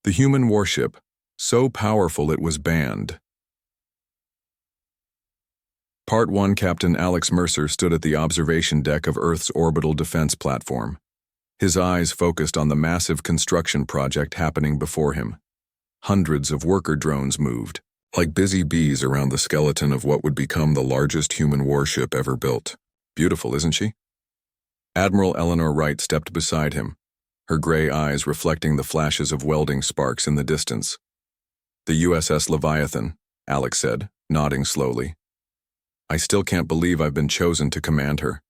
The human warship, so powerful it was banned. Part 1. Captain Alex Mercer stood at the observation deck of Earth's orbital defense platform. His eyes focused on the massive construction project happening before him. Hundreds of worker drones moved, like busy bees around the skeleton of what would become the largest human warship ever built. Beautiful, isn't she? Admiral Eleanor Wright stepped beside him, her gray eyes reflecting the flashes of welding sparks in the distance. The USS Leviathan, Alex said, nodding slowly. I still can't believe I've been chosen to command her.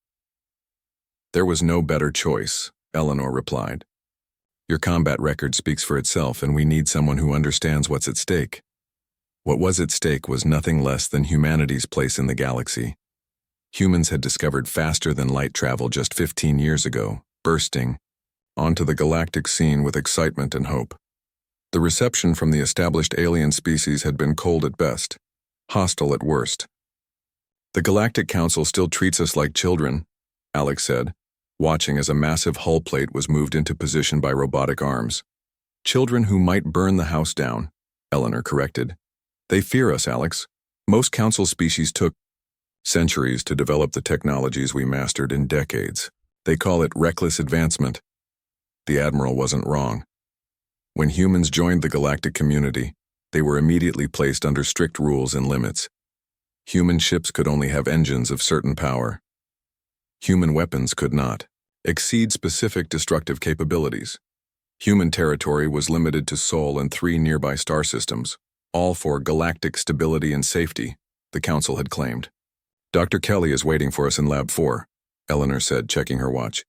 There was no better choice, Eleanor replied. Your combat record speaks for itself, and we need someone who understands what's at stake. What was at stake was nothing less than humanity's place in the galaxy. Humans had discovered faster-than-light travel just 15 years ago, bursting onto the galactic scene with excitement and hope. The reception from the established alien species had been cold at best, hostile at worst. The Galactic Council still treats us like children, Alex said, watching as a massive hull plate was moved into position by robotic arms. Children who might burn the house down, Eleanor corrected. They fear us, Alex. Most Council species took centuries to develop the technologies we mastered in decades. They call it reckless advancement. The Admiral wasn't wrong. When humans joined the galactic community, they were immediately placed under strict rules and limits. Human ships could only have engines of certain power. Human weapons could not exceed specific destructive capabilities. Human territory was limited to Sol and 3 nearby star systems, all for galactic stability and safety, the Council had claimed. Dr. Kelly is waiting for us in Lab 4, Eleanor said, checking her watch.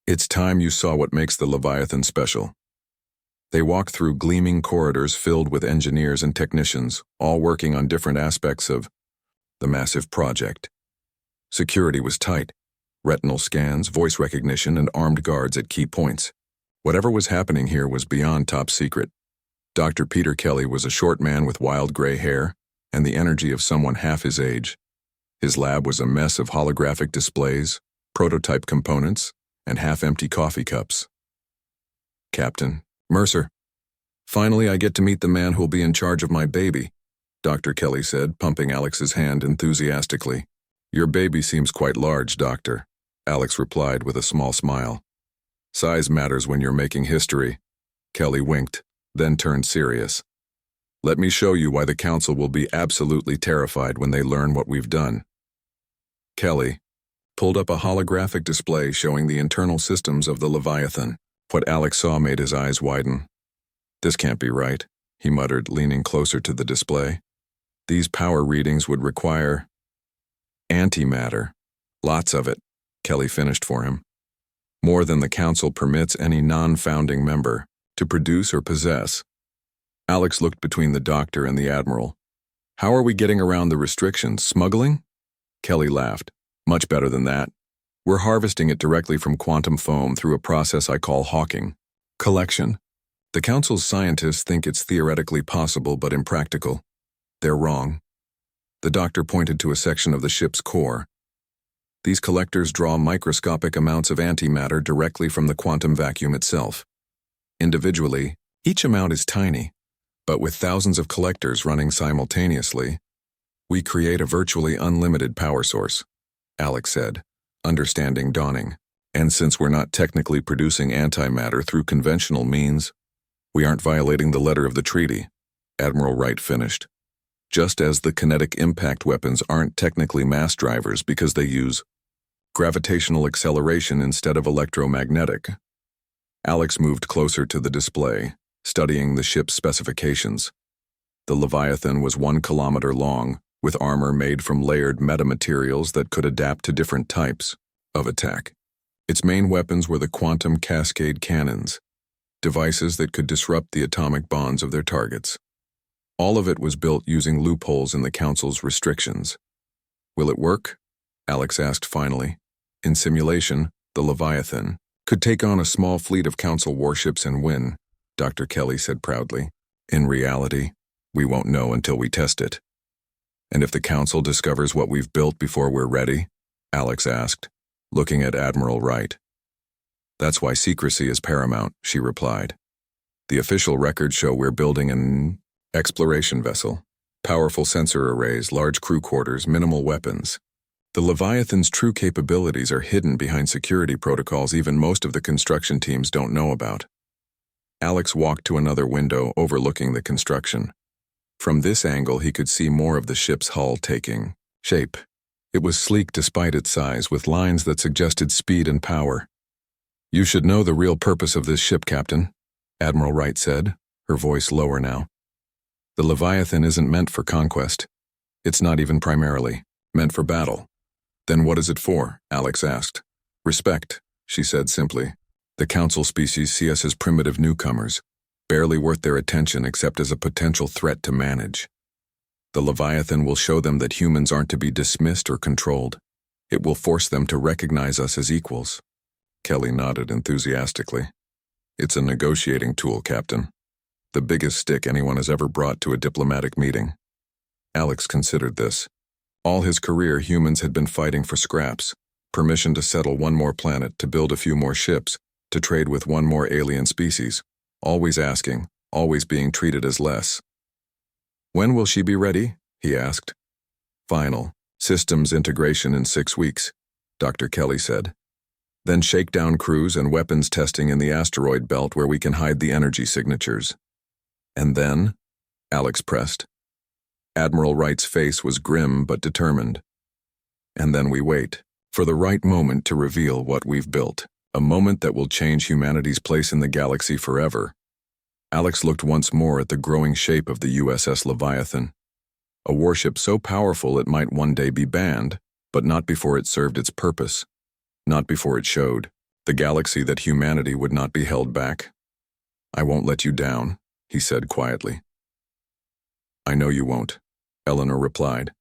It's time you saw what makes the Leviathan special. They walked through gleaming corridors filled with engineers and technicians, all working on different aspects of the massive project. Security was tight. Retinal scans, voice recognition, and armed guards at key points. Whatever was happening here was beyond top secret. Dr. Peter Kelly was a short man with wild gray hair and the energy of someone half his age. His lab was a mess of holographic displays, prototype components, and half-empty coffee cups. Captain Mercer, finally I get to meet the man who'll be in charge of my baby, Dr. Kelly said, pumping Alex's hand enthusiastically. Your baby seems quite large, Doctor, Alex replied with a small smile. Size matters when you're making history. Kelly winked, then turned serious. Let me show you why the Council will be absolutely terrified when they learn what we've done. Kelly pulled up a holographic display showing the internal systems of the Leviathan. What Alex saw made his eyes widen. This can't be right, he muttered, leaning closer to the display. These power readings would require antimatter. Lots of it, Kelly finished for him. More than the Council permits any non-founding member to produce or possess. Alex looked between the doctor and the Admiral. How are we getting around the restrictions? Smuggling? Kelly laughed. Much better than that. We're harvesting it directly from quantum foam through a process I call hawking. Collection. The Council's scientists think it's theoretically possible but impractical. They're wrong. The doctor pointed to a section of the ship's core. These collectors draw microscopic amounts of antimatter directly from the quantum vacuum itself. Individually, each amount is tiny, but with thousands of collectors running simultaneously, we create a virtually unlimited power source, Alex said, understanding dawning. And since we're not technically producing antimatter through conventional means, we aren't violating the letter of the treaty, Admiral Wright finished. Just as the kinetic impact weapons aren't technically mass drivers because they use gravitational acceleration instead of electromagnetic. Alex moved closer to the display, studying the ship's specifications. The Leviathan was 1 kilometer long, with armor made from layered metamaterials that could adapt to different types of attack. Its main weapons were the quantum cascade cannons, devices that could disrupt the atomic bonds of their targets. All of it was built using loopholes in the Council's restrictions. Will it work? Alex asked finally. In simulation, the Leviathan could take on a small fleet of Council warships and win, Dr. Kelly said proudly. In reality, we won't know until we test it. And if the Council discovers what we've built before we're ready? Alex asked, looking at Admiral Wright. That's why secrecy is paramount, she replied. The official records show we're building an exploration vessel. Powerful sensor arrays, large crew quarters, minimal weapons. The Leviathan's true capabilities are hidden behind security protocols even most of the construction teams don't know about. Alex walked to another window overlooking the construction. From this angle, he could see more of the ship's hull taking shape. It was sleek despite its size, with lines that suggested speed and power. "You should know the real purpose of this ship, Captain," Admiral Wright said, her voice lower now. "The Leviathan isn't meant for conquest. It's not even primarily meant for battle." "Then what is it for?" Alex asked. "Respect," she said simply. "The Council species see us as primitive newcomers, barely worth their attention except as a potential threat to manage. The Leviathan will show them that humans aren't to be dismissed or controlled. It will force them to recognize us as equals." Kelly nodded enthusiastically. "It's a negotiating tool, Captain. The biggest stick anyone has ever brought to a diplomatic meeting." Alex considered this. All his career, humans had been fighting for scraps, permission to settle one more planet, to build a few more ships, to trade with one more alien species, always asking, always being treated as less. "When will she be ready?" he asked. "Final systems integration in 6 weeks," Dr. Kelly said. "Then shakedown crews and weapons testing in the asteroid belt where we can hide the energy signatures." "And then?" Alex pressed. Admiral Wright's face was grim but determined. "And then we wait for the right moment to reveal what we've built, a moment that will change humanity's place in the galaxy forever." Alex looked once more at the growing shape of the USS Leviathan. A warship so powerful it might one day be banned, but not before it served its purpose. Not before it showed the galaxy that humanity would not be held back. "I won't let you down," he said quietly. "I know you won't," Eleanor replied.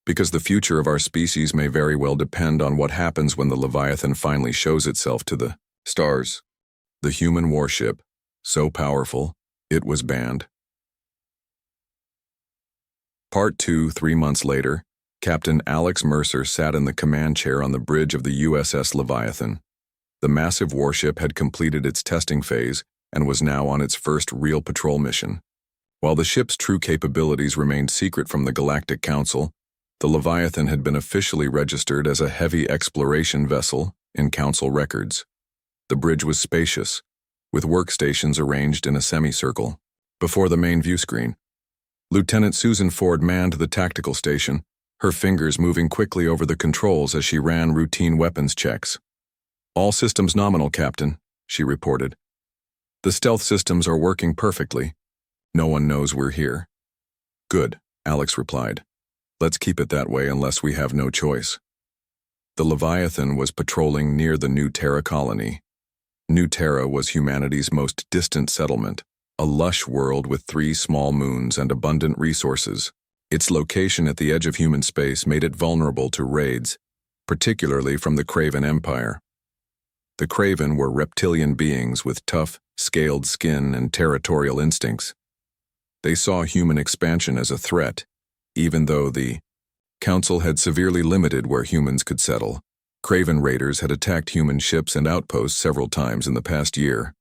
"Because the future of our species may very well depend on what happens when the Leviathan finally shows itself to the stars." The human warship, so powerful, it was banned. Part 2, 3 months later, Captain Alex Mercer sat in the command chair on the bridge of the USS Leviathan. The massive warship had completed its testing phase and was now on its first real patrol mission. While the ship's true capabilities remained secret from the Galactic Council, the Leviathan had been officially registered as a heavy exploration vessel in Council records. The bridge was spacious, with workstations arranged in a semicircle. Before the main view screen, Lieutenant Susan Ford manned the tactical station, her fingers moving quickly over the controls as she ran routine weapons checks. "All systems nominal, Captain," she reported. "The stealth systems are working perfectly. No one knows we're here." "Good," Alex replied. "Let's keep it that way unless we have no choice." The Leviathan was patrolling near the New Terra colony. New Terra was humanity's most distant settlement, a lush world with 3 small moons and abundant resources. Its location at the edge of human space made it vulnerable to raids, particularly from the Craven Empire. The Craven were reptilian beings with tough, scaled skin and territorial instincts. They saw human expansion as a threat, even though the Council had severely limited where humans could settle. Craven raiders had attacked human ships and outposts several times in the past year.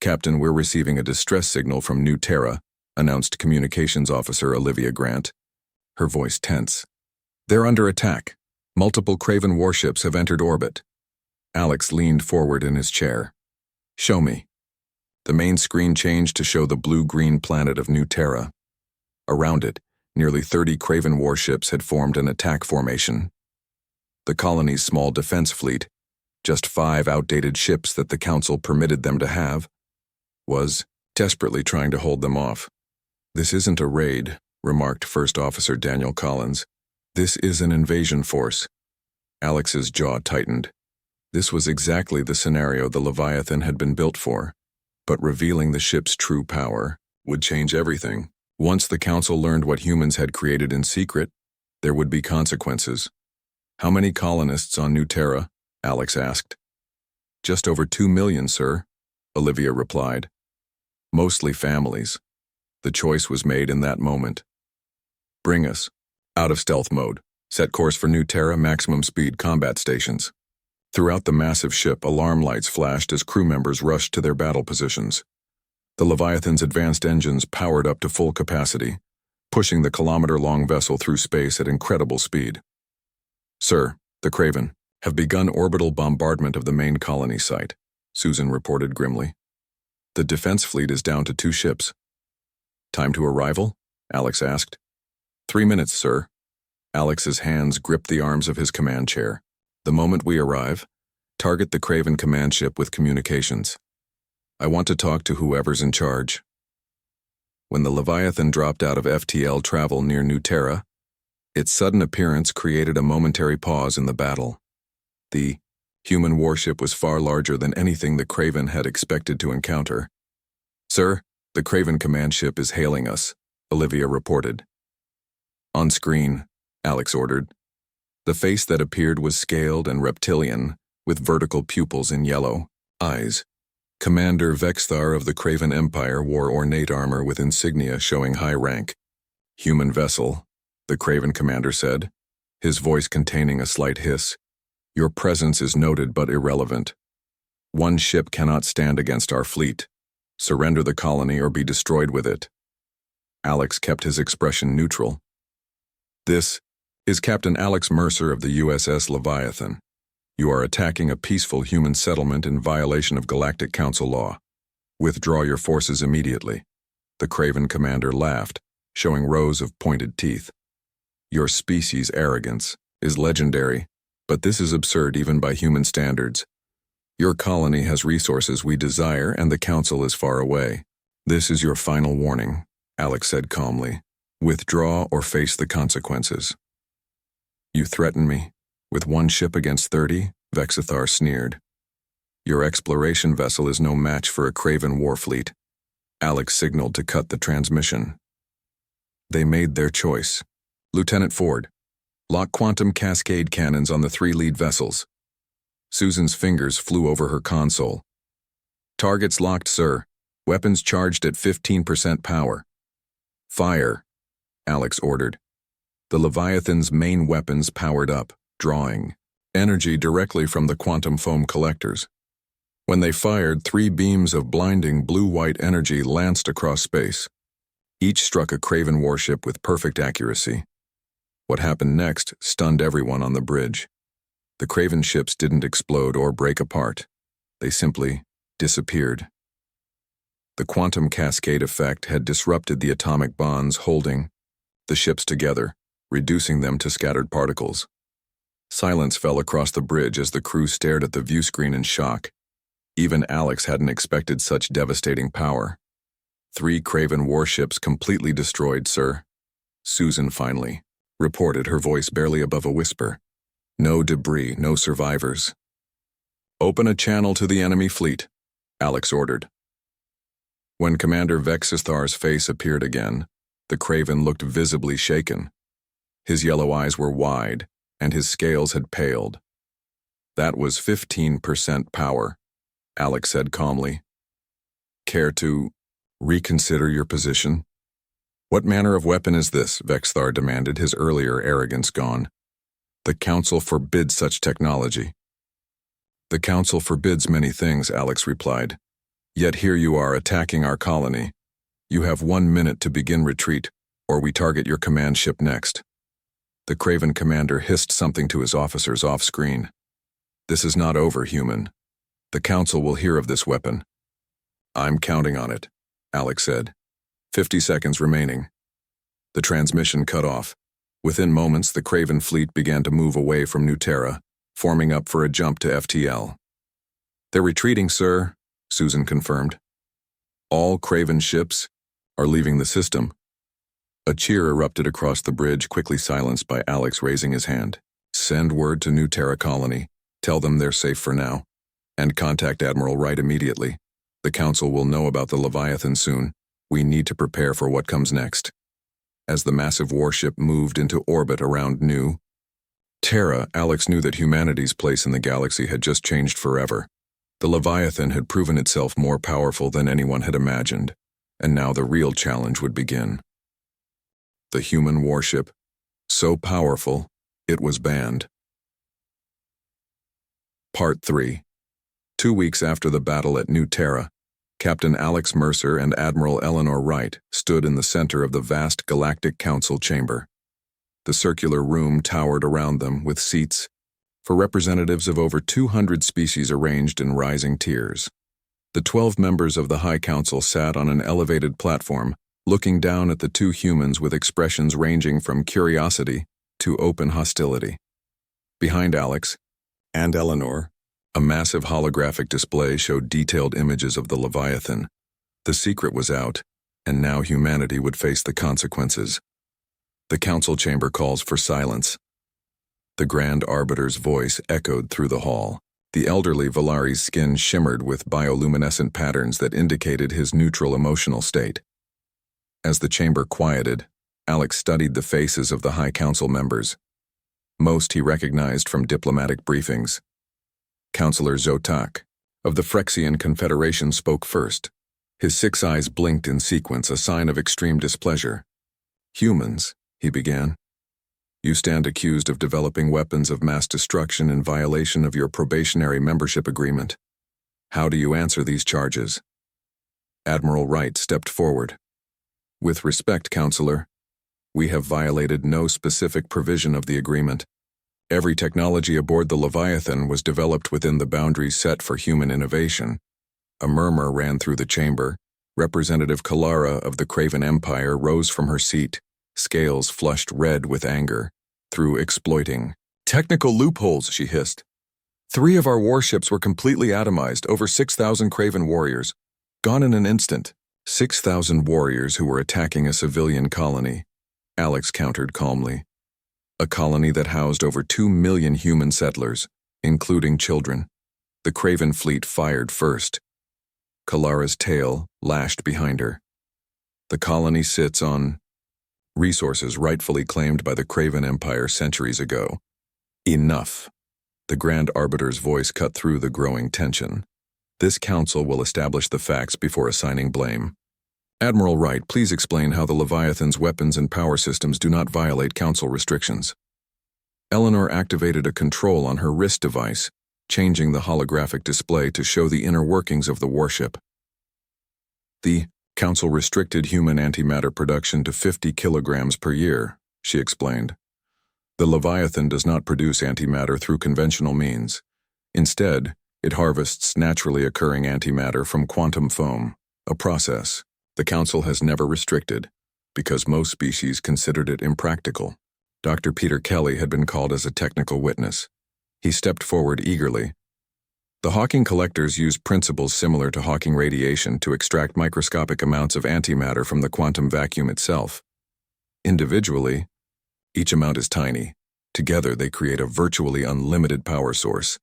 "Captain, we're receiving a distress signal from New Terra," announced Communications Officer Olivia Grant, her voice tense. "They're under attack. Multiple Craven warships have entered orbit." Alex leaned forward in his chair. "Show me." The main screen changed to show the blue-green planet of New Terra. Around it, nearly 30 Craven warships had formed an attack formation. The colony's small defense fleet, just 5 outdated ships that the Council permitted them to have, was desperately trying to hold them off. "This isn't a raid," remarked First Officer Daniel Collins. "This is an invasion force." Alex's jaw tightened. This was exactly the scenario the Leviathan had been built for, but revealing the ship's true power would change everything. Once the Council learned what humans had created in secret, there would be consequences. "How many colonists on New Terra?" Alex asked. "Just over 2 million, sir," Olivia replied. "Mostly families." The choice was made in that moment. "Bring us out of stealth mode. Set course for New Terra maximum speed combat stations." Throughout the massive ship, alarm lights flashed as crew members rushed to their battle positions. The Leviathan's advanced engines powered up to full capacity, pushing the kilometer-long vessel through space at incredible speed. "Sir, the Craven have begun orbital bombardment of the main colony site," Susan reported grimly. "The defense fleet is down to 2 ships. "Time to arrival?" Alex asked. 3 minutes, sir." Alex's hands gripped the arms of his command chair. "The moment we arrive, target the Craven command ship with communications. I want to talk to whoever's in charge." When the Leviathan dropped out of FTL travel near New Terra, its sudden appearance created a momentary pause in the battle. The human warship was far larger than anything the Craven had expected to encounter. "Sir, the Craven command ship is hailing us," Olivia reported. "On screen," Alex ordered. The face that appeared was scaled and reptilian, with vertical pupils and yellow eyes. Commander Vexthar of the Craven Empire wore ornate armor with insignia showing high rank. "Human vessel," the Craven commander said, his voice containing a slight hiss. "Your presence is noted but irrelevant. 1 ship cannot stand against our fleet. Surrender the colony or be destroyed with it." Alex kept his expression neutral. "This is Captain Alex Mercer of the USS Leviathan. You are attacking a peaceful human settlement in violation of Galactic Council law. Withdraw your forces immediately." The Craven commander laughed, showing rows of pointed teeth. "Your species' arrogance is legendary, but this is absurd even by human standards. Your colony has resources we desire and the Council is far away. This is your final warning," Alex said calmly. "Withdraw or face the consequences." "You threaten me? With 1 ship against 30, Vexithar sneered. "Your exploration vessel is no match for a Craven war fleet." Alex signaled to cut the transmission. They made their choice. "Lieutenant Ford, lock quantum cascade cannons on the 3 lead vessels." Susan's fingers flew over her console. "Targets locked, sir. Weapons charged at 15% power." "Fire," Alex ordered. The Leviathan's main weapons powered up, drawing energy directly from the quantum foam collectors. When they fired, 3 beams of blinding blue-white energy lanced across space. Each struck a Craven warship with perfect accuracy. What happened next stunned everyone on the bridge. The Craven ships didn't explode or break apart. They simply disappeared. The quantum cascade effect had disrupted the atomic bonds holding the ships together, reducing them to scattered particles. Silence fell across the bridge as the crew stared at the viewscreen in shock. Even Alex hadn't expected such devastating power. 3 Craven warships completely destroyed, sir," Susan finally reported, her voice barely above a whisper. "No debris, no survivors." "Open a channel to the enemy fleet," Alex ordered. When Commander Vexithar's face appeared again, the Craven looked visibly shaken. His yellow eyes were wide, and his scales had paled. "That was 15% power," Alex said calmly. "Care to reconsider your position?" "What manner of weapon is this?" Vexthar demanded, his earlier arrogance gone. "The Council forbids such technology." "The Council forbids many things," Alex replied. "Yet here you are attacking our colony. You have 1 minute to begin retreat, or we target your command ship next." The Craven commander hissed something to his officers off-screen. "This is not over, human. The Council will hear of this weapon." "I'm counting on it," Alex said. 50 seconds remaining. The transmission cut off. Within moments, the Craven fleet began to move away from New Terra, forming up for a jump to FTL. "They're retreating, sir," Susan confirmed. "All Craven ships are leaving the system." A cheer erupted across the bridge, quickly silenced by Alex raising his hand. "Send word to New Terra Colony. Tell them they're safe for now. And contact Admiral Wright immediately. The Council will know about the Leviathan soon. We need to prepare for what comes next." As the massive warship moved into orbit around New Terra, Alex knew that humanity's place in the galaxy had just changed forever. The Leviathan had proven itself more powerful than anyone had imagined, and now the real challenge would begin. The human warship, so powerful, it was banned. Part 3. 2 weeks after the battle at New Terra, Captain Alex Mercer and Admiral Eleanor Wright stood in the center of the vast Galactic Council chamber. The circular room towered around them with seats for representatives of over 200 species arranged in rising tiers. The 12 members of the High Council sat on an elevated platform, looking down at the two humans with expressions ranging from curiosity to open hostility. Behind Alex and Eleanor, a massive holographic display showed detailed images of the Leviathan. The secret was out, and now humanity would face the consequences. The council chamber calls for silence. The Grand Arbiter's voice echoed through the hall. The elderly Valari's skin shimmered with bioluminescent patterns that indicated his neutral emotional state. As the chamber quieted, Alex studied the faces of the High Council members. Most he recognized from diplomatic briefings. Councillor Zotak, of the Phyrexian Confederation, spoke first. His 6 eyes blinked in sequence, a sign of extreme displeasure. "Humans," he began. "You stand accused of developing weapons of mass destruction in violation of your probationary membership agreement. How do you answer these charges?" Admiral Wright stepped forward. "With respect, Counselor, we have violated no specific provision of the agreement. Every technology aboard the Leviathan was developed within the boundaries set for human innovation." A murmur ran through the chamber. Representative Kalara of the Craven Empire rose from her seat, scales flushed red with anger. "Through exploiting technical loopholes," she hissed. "3 of our warships were completely atomized, over 6,000 Craven warriors, gone in an instant." 6,000 warriors who were attacking a civilian colony, Alex countered calmly. A colony that housed over 2 million human settlers, including children. The Craven fleet fired first. Kalara's tail lashed behind her. "The colony sits on resources rightfully claimed by the Craven Empire centuries ago." "Enough." The Grand Arbiter's voice cut through the growing tension. "This council will establish the facts before assigning blame. Admiral Wright, please explain how the Leviathan's weapons and power systems do not violate council restrictions." Eleanor activated a control on her wrist device, changing the holographic display to show the inner workings of the warship. "The council restricted human antimatter production to 50 kilograms per year," she explained. "The Leviathan does not produce antimatter through conventional means. Instead, it harvests naturally occurring antimatter from quantum foam, a process the Council has never restricted, because most species considered it impractical." Dr. Peter Kelly had been called as a technical witness. He stepped forward eagerly. "The Hawking collectors use principles similar to Hawking radiation to extract microscopic amounts of antimatter from the quantum vacuum itself. Individually, each amount is tiny. Together, they create a virtually unlimited power source."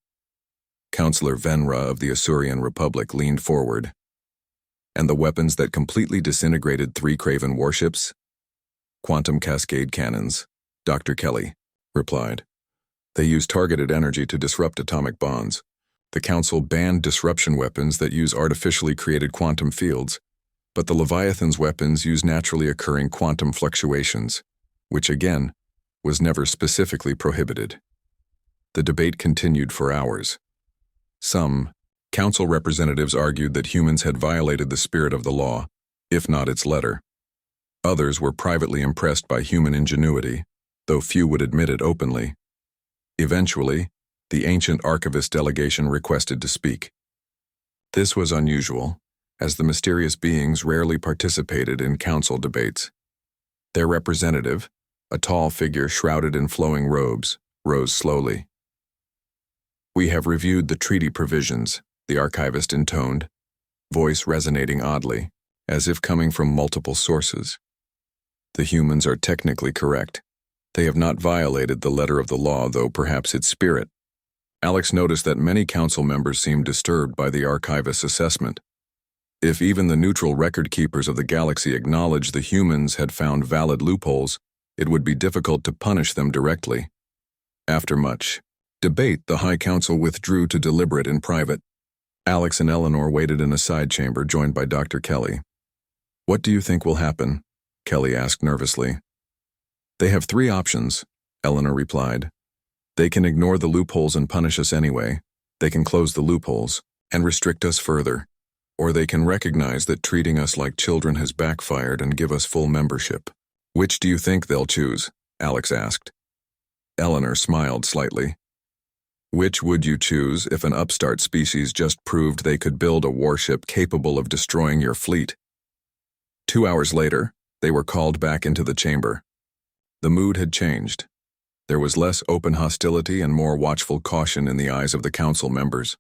Councillor Venra of the Asurian Republic leaned forward. "And the weapons that completely disintegrated 3 Craven warships?" "Quantum cascade cannons," Dr. Kelly replied. "They use targeted energy to disrupt atomic bonds. The Council banned disruption weapons that use artificially created quantum fields, but the Leviathan's weapons use naturally occurring quantum fluctuations, which again, was never specifically prohibited." The debate continued for hours. Some Council representatives argued that humans had violated the spirit of the law, if not its letter. Others were privately impressed by human ingenuity, though few would admit it openly. Eventually, the ancient archivist delegation requested to speak. This was unusual, as the mysterious beings rarely participated in council debates. Their representative, a tall figure shrouded in flowing robes, rose slowly. "We have reviewed the treaty provisions," the archivist intoned, voice resonating oddly, as if coming from multiple sources. "The humans are technically correct. They have not violated the letter of the law, though perhaps its spirit." Alex noticed that many council members seemed disturbed by the archivist's assessment. If even the neutral record-keepers of the galaxy acknowledged the humans had found valid loopholes, it would be difficult to punish them directly. After much debate, the High Council withdrew to deliberate in private. Alex and Eleanor waited in a side chamber joined by Dr. Kelly. "What do you think will happen?" Kelly asked nervously. "They have 3 options," Eleanor replied. "They can ignore the loopholes and punish us anyway. They can close the loopholes and restrict us further. Or they can recognize that treating us like children has backfired and give us full membership. Which do you think they'll choose? Alex asked. Eleanor smiled slightly. Which would you choose if an upstart species just proved they could build a warship capable of destroying your fleet? 2 hours later, they were called back into the chamber. The mood had changed. There was less open hostility and more watchful caution in the eyes of the council members.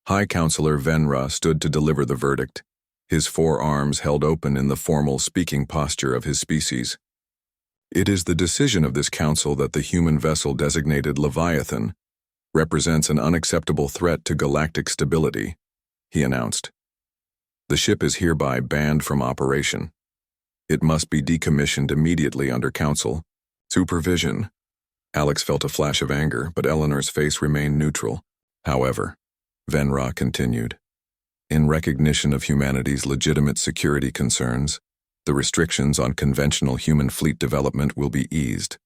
High Counselor Venra stood to deliver the verdict, his 4 arms held open in the formal speaking posture of his species. It is the decision of this council that the human vessel designated Leviathan represents an unacceptable threat to galactic stability, he announced. The ship is hereby banned from operation. It must be decommissioned immediately under council supervision. Alex felt a flash of anger, but Eleanor's face remained neutral. However, Venra continued, in recognition of humanity's legitimate security concerns, the restrictions on conventional human fleet development will be eased.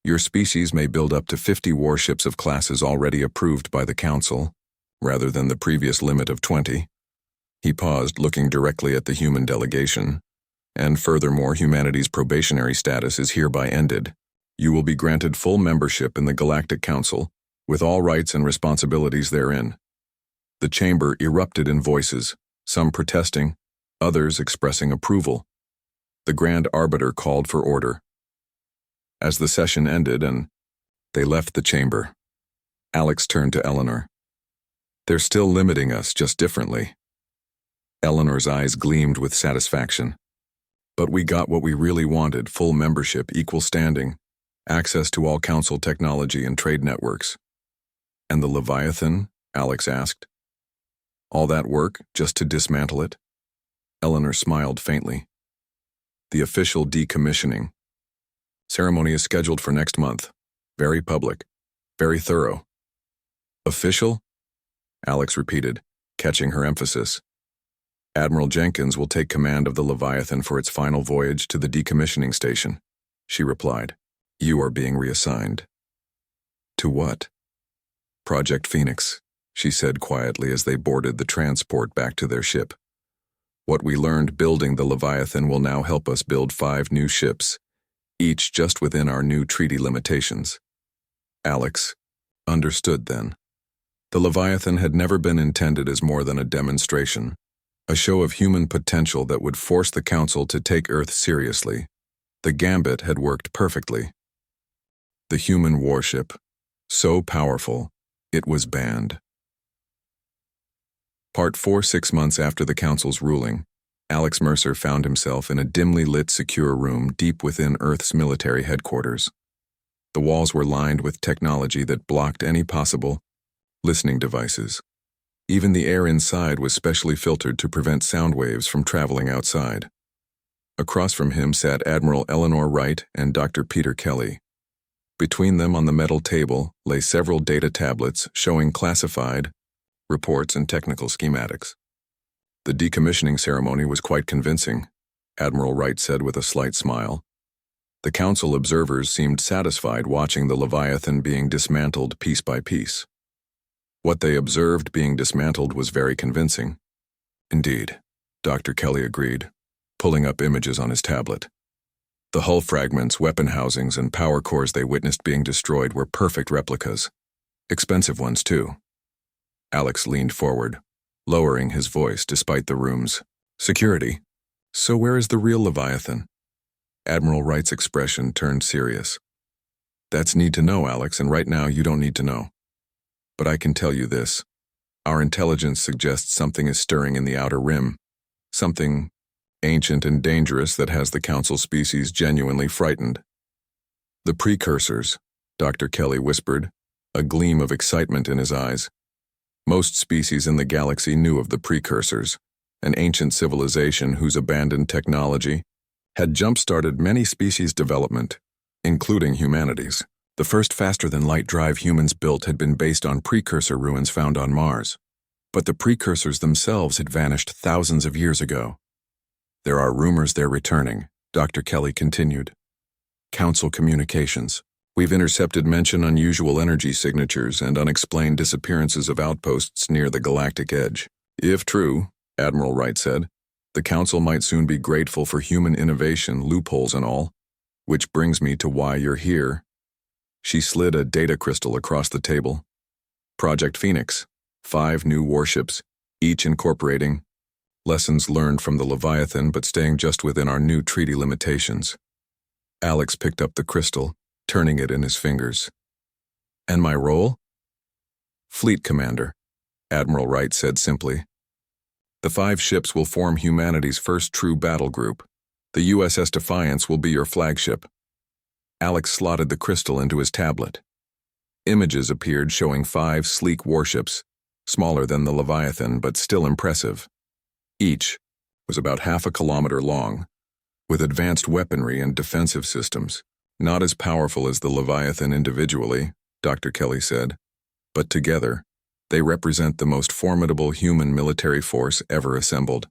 Your species may build up to 50 warships of classes already approved by the Council, rather than the previous limit of 20. He paused, looking directly at the human delegation. And furthermore, humanity's probationary status is hereby ended. You will be granted full membership in the Galactic Council, with all rights and responsibilities therein. The chamber erupted in voices, some protesting, others expressing approval. The Grand Arbiter called for order. As the session ended and they left the chamber, Alex turned to Eleanor. They're still limiting us, just differently. Eleanor's eyes gleamed with satisfaction. But we got what we really wanted: full membership, equal standing, access to all council technology and trade networks. And the Leviathan? Alex asked. All that work just to dismantle it? Eleanor smiled faintly. The official decommissioning. Ceremony is scheduled for next month. Very public. Very thorough. Official? Alex repeated, catching her emphasis. Admiral Jenkins will take command of the Leviathan for its final voyage to the decommissioning station, she replied. You are being reassigned. To what? Project Phoenix, she said quietly as they boarded the transport back to their ship. What we learned building the Leviathan will now help us build 5 new ships, each just within our new treaty limitations. Alex understood then. The Leviathan had never been intended as more than a demonstration, a show of human potential that would force the Council to take Earth seriously. The gambit had worked perfectly. The human warship, so powerful, it was banned. Part 4. 6 months after the Council's ruling, Alex Mercer found himself in a dimly lit secure room deep within Earth's military headquarters. The walls were lined with technology that blocked any possible listening devices. Even the air inside was specially filtered to prevent sound waves from traveling outside. Across from him sat Admiral Eleanor Wright and Dr. Peter Kelly. Between them on the metal table lay several data tablets showing classified reports and technical schematics. The decommissioning ceremony was quite convincing, Admiral Wright said with a slight smile. The Council observers seemed satisfied watching the Leviathan being dismantled piece by piece. What they observed being dismantled was very convincing. Indeed, Dr. Kelly agreed, pulling up images on his tablet. The hull fragments, weapon housings, and power cores they witnessed being destroyed were perfect replicas. Expensive ones, too. Alex leaned forward, lowering his voice despite the room's security. So where is the real Leviathan? Admiral Wright's expression turned serious. That's need to know, Alex, and right now you don't need to know. But I can tell you this. Our intelligence suggests something is stirring in the outer rim. Something ancient and dangerous that has the Council species genuinely frightened. The precursors, Dr. Kelly whispered, a gleam of excitement in his eyes. Most species in the galaxy knew of the precursors, an ancient civilization whose abandoned technology had jump-started many species' development, including humanity's. The first faster-than-light drive humans built had been based on precursor ruins found on Mars. But the precursors themselves had vanished thousands of years ago. There are rumors they're returning, Dr. Kelly continued. Council communications. We've intercepted mention unusual energy signatures and unexplained disappearances of outposts near the galactic edge. If true, Admiral Wright said, the Council might soon be grateful for human innovation, loopholes and all. Which brings me to why you're here. She slid a data crystal across the table. Project Phoenix, 5 new warships, each incorporating lessons learned from the Leviathan but staying just within our new treaty limitations. Alex picked up the crystal, turning it in his fingers. And my role? Fleet Commander, Admiral Wright said simply. The 5 ships will form humanity's first true battle group. The USS Defiance will be your flagship. Alex slotted the crystal into his tablet. Images appeared showing 5 sleek warships, smaller than the Leviathan but still impressive. Each was about half a kilometer long, with advanced weaponry and defensive systems. Not as powerful as the Leviathan individually, Dr. Kelly said, but together, they represent the most formidable human military force ever assembled,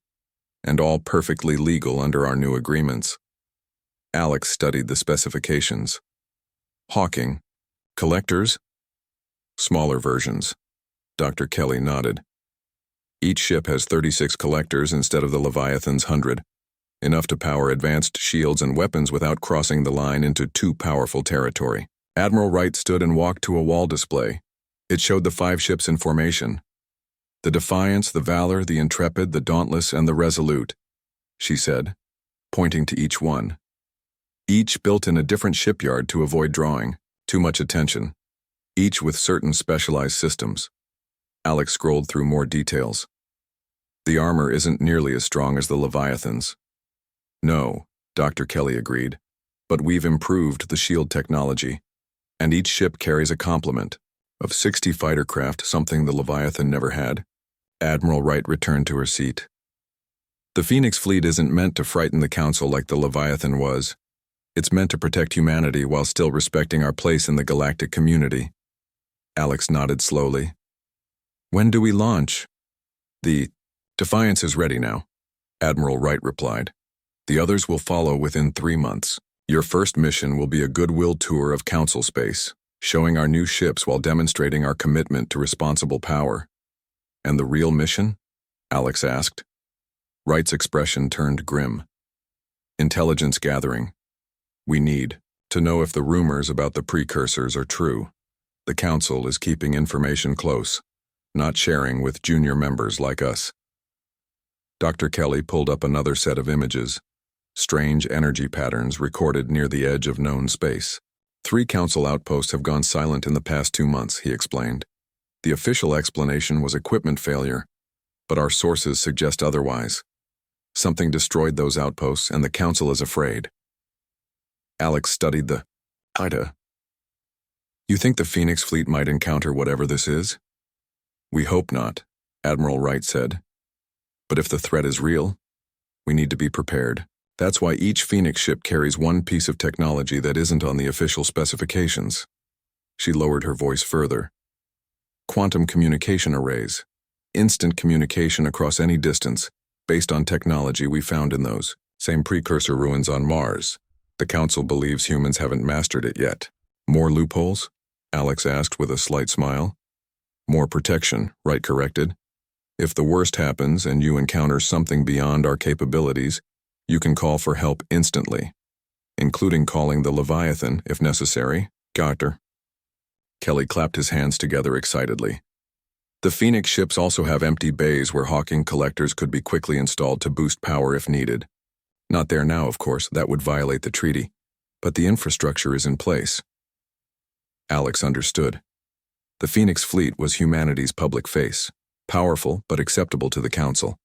and all perfectly legal under our new agreements. Alex studied the specifications. Hawking. Collectors? Smaller versions. Dr. Kelly nodded. Each ship has 36 collectors instead of the Leviathan's 100, enough to power advanced shields and weapons without crossing the line into too powerful territory. Admiral Wright stood and walked to a wall display. It showed the 5 ships in formation. The Defiance, the Valor, the Intrepid, the Dauntless, and the Resolute, she said, pointing to each one. Each built in a different shipyard to avoid drawing too much attention, each with certain specialized systems. Alex scrolled through more details. The armor isn't nearly as strong as the Leviathan's. No, Dr. Kelly agreed, but we've improved the shield technology, and each ship carries a complement of 60 fighter craft, something the Leviathan never had. Admiral Wright returned to her seat. The Phoenix fleet isn't meant to frighten the Council like the Leviathan was. It's meant to protect humanity while still respecting our place in the galactic community. Alex nodded slowly. When do we launch? The Defiance is ready now, Admiral Wright replied. The others will follow within 3 months. Your first mission will be a goodwill tour of Council space, showing our new ships while demonstrating our commitment to responsible power. And the real mission? Alex asked. Wright's expression turned grim. Intelligence gathering. We need to know if the rumors about the precursors are true. The Council is keeping information close, not sharing with junior members like us. Dr. Kelly pulled up another set of images, strange energy patterns recorded near the edge of known space. 3 Council outposts have gone silent in the past 2 months, he explained. The official explanation was equipment failure, but our sources suggest otherwise. Something destroyed those outposts and the Council is afraid. Alex studied the data. You think the Phoenix fleet might encounter whatever this is? We hope not, Admiral Wright said. But if the threat is real, we need to be prepared. That's why each Phoenix ship carries one piece of technology that isn't on the official specifications. She lowered her voice further. Quantum communication arrays. Instant communication across any distance, based on technology we found in those same precursor ruins on Mars. The Council believes humans haven't mastered it yet. More loopholes? Alex asked with a slight smile. More protection, Wright corrected. If the worst happens and you encounter something beyond our capabilities, you can call for help instantly, including calling the Leviathan if necessary. Doctor. Kelly clapped his hands together excitedly. The Phoenix ships also have empty bays where hawking collectors could be quickly installed to boost power if needed. Not there now, of course, that would violate the treaty, but the infrastructure is in place. Alex understood. The Phoenix fleet was humanity's public face, powerful but acceptable to the Council.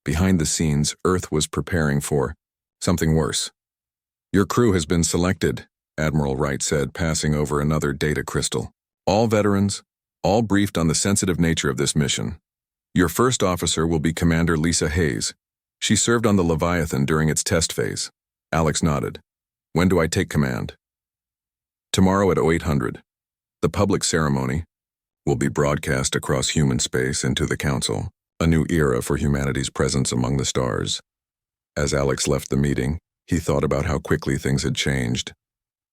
Behind the scenes, Earth was preparing for something worse. Your crew has been selected, Admiral Wright said, passing over another data crystal. All veterans, all briefed on the sensitive nature of this mission. Your first officer will be Commander Lisa Hayes. She served on the Leviathan during its test phase. Alex nodded. When do I take command? Tomorrow at 0800. The public ceremony will be broadcast across human space and to the Council, a new era for humanity's presence among the stars. As Alex left the meeting, he thought about how quickly things had changed.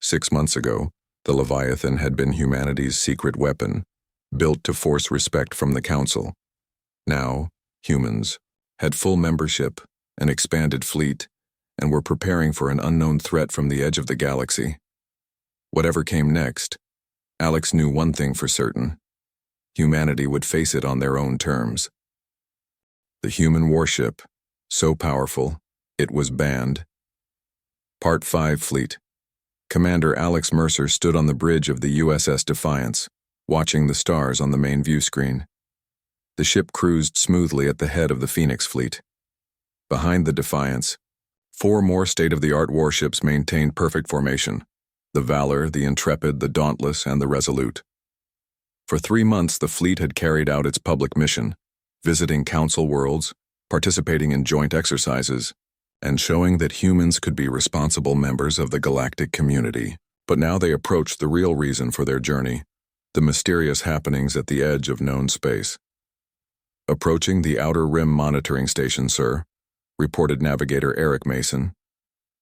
6 months ago, the Leviathan had been humanity's secret weapon, built to force respect from the Council. Now, humans, had full membership, an expanded fleet, and were preparing for an unknown threat from the edge of the galaxy. Whatever came next, Alex knew one thing for certain. Humanity would face it on their own terms. The human warship, so powerful, it was banned. Part 5 Fleet. Commander Alex Mercer stood on the bridge of the USS Defiance, watching the stars on the main view screen. The ship cruised smoothly at the head of the Phoenix fleet. Behind the Defiance, 4 more state-of-the-art warships maintained perfect formation: the Valor, the Intrepid, the Dauntless, and the Resolute. For 3 months, the fleet had carried out its public mission, visiting council worlds, participating in joint exercises, and showing that humans could be responsible members of the galactic community. But now they approached the real reason for their journey: the mysterious happenings at the edge of known space. "Approaching the Outer Rim Monitoring Station, sir," reported Navigator Eric Mason.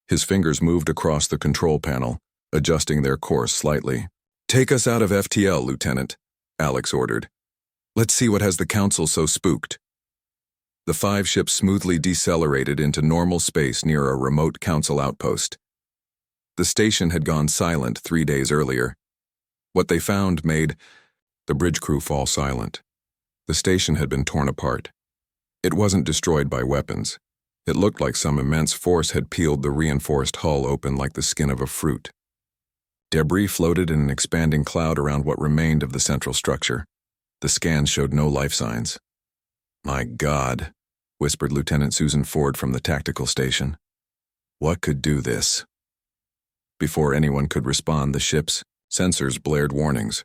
His fingers moved across the control panel, adjusting their course slightly. "Take us out of FTL, Lieutenant," Alex ordered. "Let's see what has the Council so spooked." The 5 ships smoothly decelerated into normal space near a remote Council outpost. The station had gone silent 3 days earlier. What they found made the bridge crew fall silent. The station had been torn apart. It wasn't destroyed by weapons. It looked like some immense force had peeled the reinforced hull open like the skin of a fruit. Debris floated in an expanding cloud around what remained of the central structure. The scans showed no life signs. "My God," whispered Lieutenant Susan Ford from the tactical station. "What could do this?" Before anyone could respond, the ship's sensors blared warnings.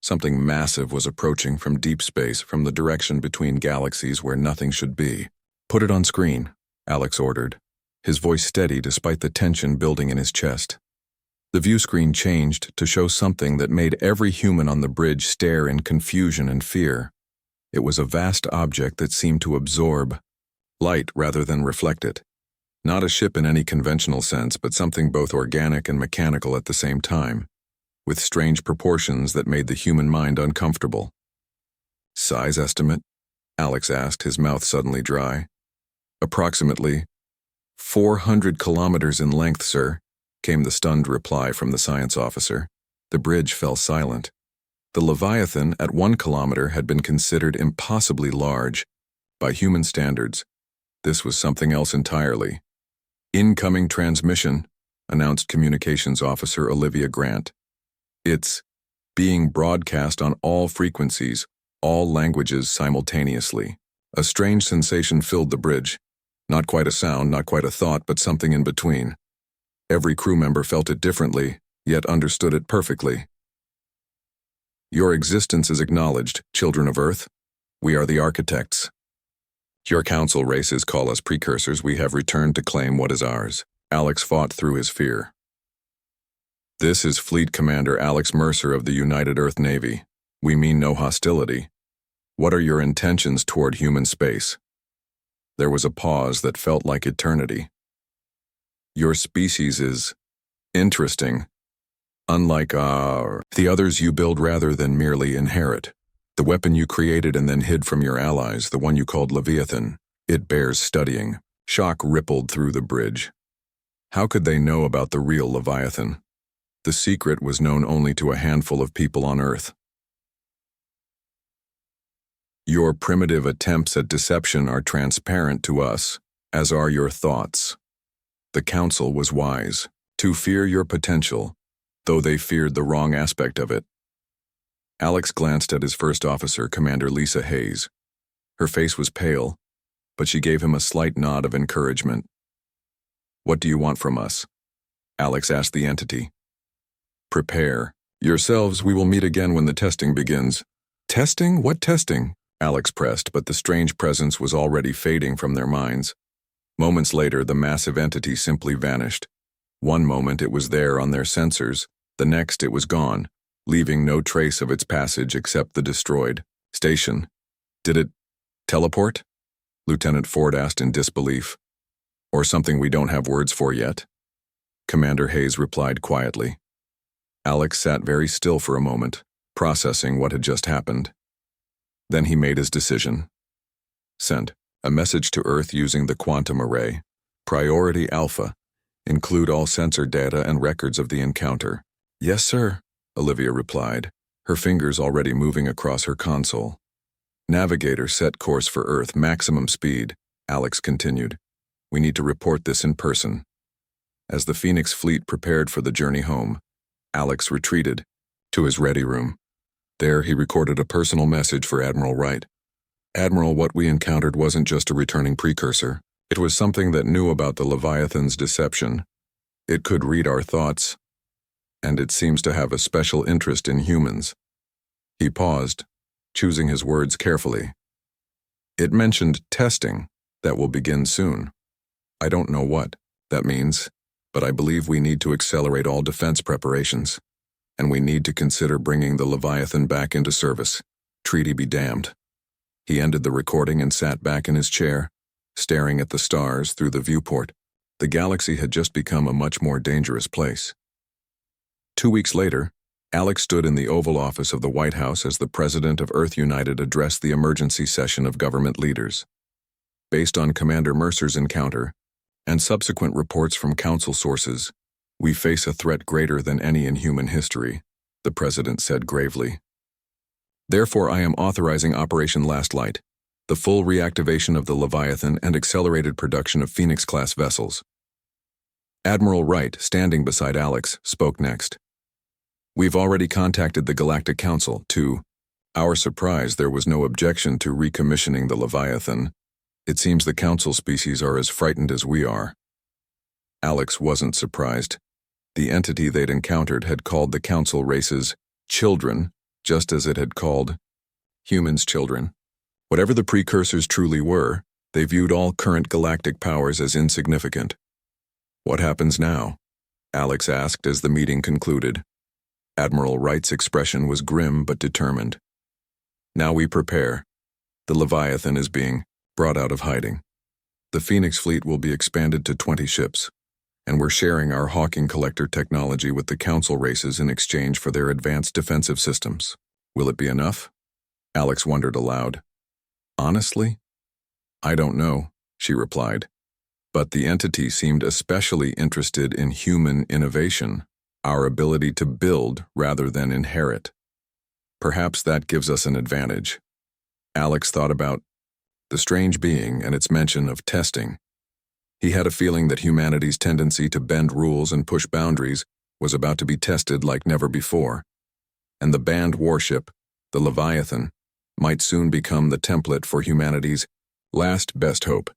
Something massive was approaching from deep space, from the direction between galaxies where nothing should be. "Put it on screen," Alex ordered, his voice steady despite the tension building in his chest. The view screen changed to show something that made every human on the bridge stare in confusion and fear. It was a vast object that seemed to absorb light rather than reflect it. Not a ship in any conventional sense, but something both organic and mechanical at the same time, with strange proportions that made the human mind uncomfortable. "Size estimate?" Alex asked, his mouth suddenly dry. "Approximately 400 kilometers in length, sir," came the stunned reply from the science officer. The bridge fell silent. The Leviathan at 1 kilometer had been considered impossibly large. By human standards, this was something else entirely. "Incoming transmission," announced Communications Officer Olivia Grant. "It's being broadcast on all frequencies, all languages simultaneously." A strange sensation filled the bridge. Not quite a sound, not quite a thought, but something in between. Every crew member felt it differently, yet understood it perfectly. "Your existence is acknowledged, children of Earth. We are the architects. Your council races call us precursors. We have returned to claim what is ours." Alex fought through his fear. "This is Fleet Commander Alex Mercer of the United Earth Navy. We mean no hostility. What are your intentions toward human space?" There was a pause that felt like eternity. "Your species is interesting. Unlike the others you build rather than merely inherit. The weapon you created and then hid from your allies, the one you called Leviathan, it bears studying." Shock rippled through the bridge. How could they know about the real Leviathan? The secret was known only to a handful of people on Earth. "Your primitive attempts at deception are transparent to us, as are your thoughts." The Council was wise to fear your potential, though they feared the wrong aspect of it. Alex glanced at his first officer, Commander Lisa Hayes. Her face was pale, but she gave him a slight nod of encouragement. "What do you want from us?" Alex asked the entity. "Prepare yourselves. We will meet again when the testing begins." "Testing? What testing?" Alex pressed, but the strange presence was already fading from their minds. Moments later, the massive entity simply vanished. One moment it was there on their sensors, the next it was gone, leaving no trace of its passage except the destroyed station. "Did it teleport?" Lieutenant Ford asked in disbelief. "Or something we don't have words for yet?" Commander Hayes replied quietly. Alex sat very still for a moment, processing what had just happened. Then he made his decision. Sent. A message to Earth using the quantum array. Priority Alpha. Include all sensor data and records of the encounter. Yes, sir, Olivia replied, her fingers already moving across her console. Navigator set course for Earth, maximum speed, Alex continued. We need to report this in person. As the Phoenix fleet prepared for the journey home, Alex retreated to his ready room. There he recorded a personal message for Admiral Wright. Admiral, what we encountered wasn't just a returning precursor. It was something that knew about the Leviathan's deception. It could read our thoughts, and it seems to have a special interest in humans. He paused, choosing his words carefully. It mentioned testing that will begin soon. I don't know what that means, but I believe we need to accelerate all defense preparations, and we need to consider bringing the Leviathan back into service. Treaty be damned. He ended the recording and sat back in his chair, staring at the stars through the viewport. The galaxy had just become a much more dangerous place. 2 weeks later, Alex stood in the Oval Office of the White House as the President of Earth United addressed the emergency session of government leaders. Based on Commander Mercer's encounter, and subsequent reports from Council sources, we face a threat greater than any in human history, the President said gravely. Therefore, I am authorizing Operation Last Light, the full reactivation of the Leviathan and accelerated production of Phoenix-class vessels. Admiral Wright, standing beside Alex, spoke next. We've already contacted the Galactic Council. To our surprise, there was no objection to recommissioning the Leviathan. It seems the Council species are as frightened as we are. Alex wasn't surprised. The entity they'd encountered had called the Council races children, just as it had called humans children. Whatever the precursors truly were, they viewed all current galactic powers as insignificant. What happens now? Alex asked as the meeting concluded. Admiral Wright's expression was grim but determined. Now we prepare. The Leviathan is being brought out of hiding. The Phoenix fleet will be expanded to 20 ships, and we're sharing our Hawking collector technology with the Council races in exchange for their advanced defensive systems. Will it be enough? Alex wondered aloud. Honestly? I don't know, she replied. But the entity seemed especially interested in human innovation, our ability to build rather than inherit. Perhaps that gives us an advantage. Alex thought about the strange being and its mention of testing. He had a feeling that humanity's tendency to bend rules and push boundaries was about to be tested like never before, and the banned warship, the Leviathan, might soon become the template for humanity's last best hope.